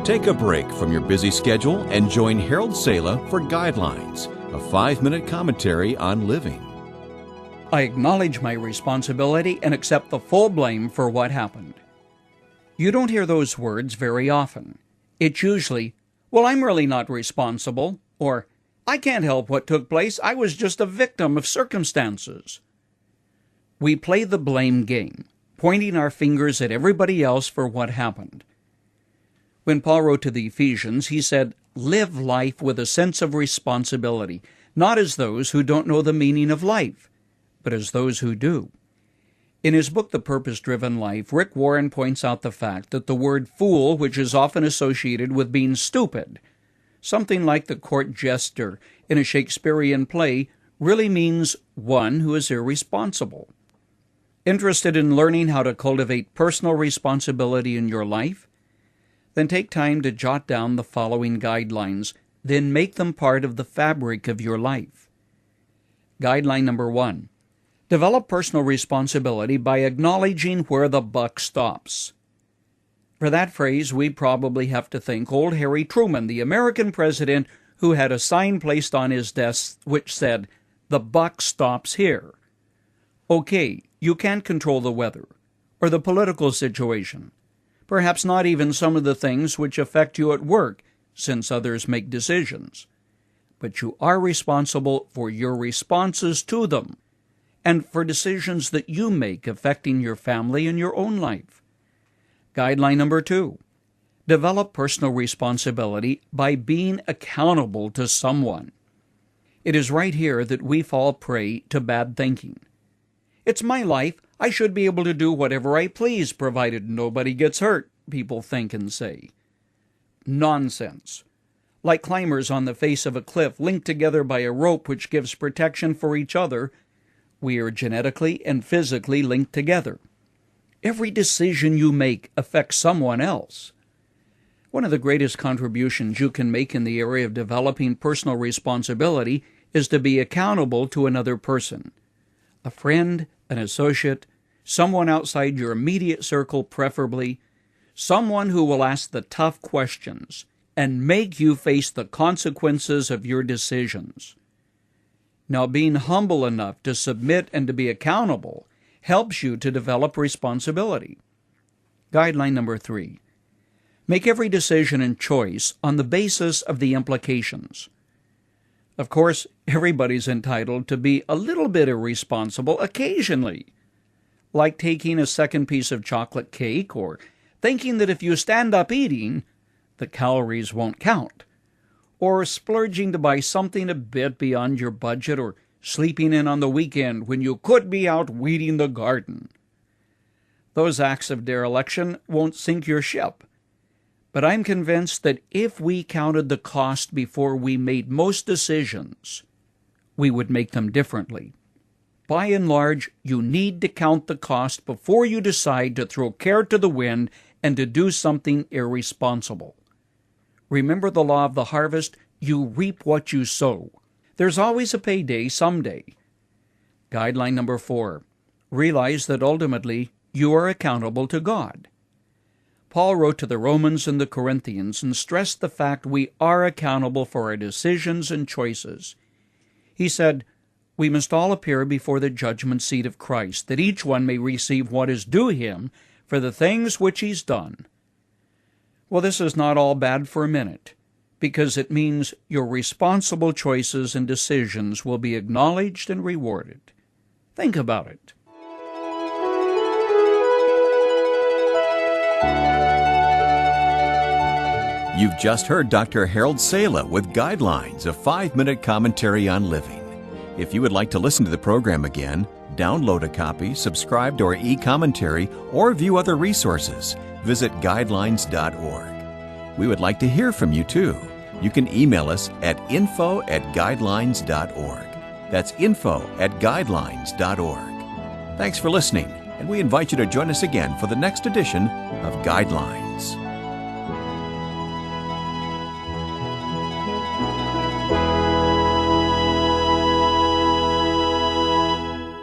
Take a break from your busy schedule and join Harold Sala for Guidelines, a 5-minute commentary on living. I acknowledge my responsibility and accept the full blame for what happened. You don't hear those words very often. It's usually, well, I'm really not responsible, or I can't help what took place, I was just a victim of circumstances. We play the blame game, pointing our fingers at everybody else for what happened. When Paul wrote to the Ephesians, he said, live life with a sense of responsibility, not as those who don't know the meaning of life, but as those who do. In his book, The Purpose-Driven Life, Rick Warren points out the fact that the word fool, which is often associated with being stupid, something like the Court Jester in a Shakespearean play, really means one who is irresponsible. Interested in learning how to cultivate personal responsibility in your life? Then take time to jot down the following guidelines, then make them part of the fabric of your life. Guideline number 1. Develop personal responsibility by acknowledging where the buck stops. For that phrase, we probably have to thank old Harry Truman, the American president who had a sign placed on his desk which said, "The buck stops here." Okay, you can't control the weather or the political situation, perhaps not even some of the things which affect you at work, since others make decisions. But you are responsible for your responses to them, and for decisions that you make affecting your family and your own life. Guideline number 2. Develop personal responsibility by being accountable to someone. It is right here that we fall prey to bad thinking. It's my life. I should be able to do whatever I please, provided nobody gets hurt, people think and say. Nonsense. Like climbers on the face of a cliff linked together by a rope which gives protection for each other, we are genetically and physically linked together. Every decision you make affects someone else. One of the greatest contributions you can make in the area of developing personal responsibility is to be accountable to another person. A friend, an associate, someone outside your immediate circle preferably, someone who will ask the tough questions and make you face the consequences of your decisions. Now, being humble enough to submit and to be accountable helps you to develop responsibility. Guideline number 3. Make every decision and choice on the basis of the implications. Of course, everybody's entitled to be a little bit irresponsible occasionally, like taking a second piece of chocolate cake or thinking that if you stand up eating, the calories won't count, or splurging to buy something a bit beyond your budget, or sleeping in on the weekend when you could be out weeding the garden. Those acts of dereliction won't sink your ship, but I'm convinced that if we counted the cost before we made most decisions, we would make them differently. By and large, you need to count the cost before you decide to throw care to the wind and to do something irresponsible. Remember the law of the harvest, you reap what you sow. There's always a payday someday. Guideline number 4. Realize that ultimately you are accountable to God. Paul wrote to the Romans and the Corinthians and stressed the fact we are accountable for our decisions and choices. He said, we must all appear before the judgment seat of Christ, that each one may receive what is due him for the things which he's done. Well, this is not all bad for a minute, because it means your responsible choices and decisions will be acknowledged and rewarded. Think about it. You've just heard Dr. Harold Sala with Guidelines, a 5-minute commentary on living. If you would like to listen to the program again, download a copy, subscribe to our e-commentary, or view other resources, visit guidelines.org. We would like to hear from you, too. You can email us at info@guidelines.org. That's info@guidelines.org. Thanks for listening, and we invite you to join us again for the next edition of Guidelines.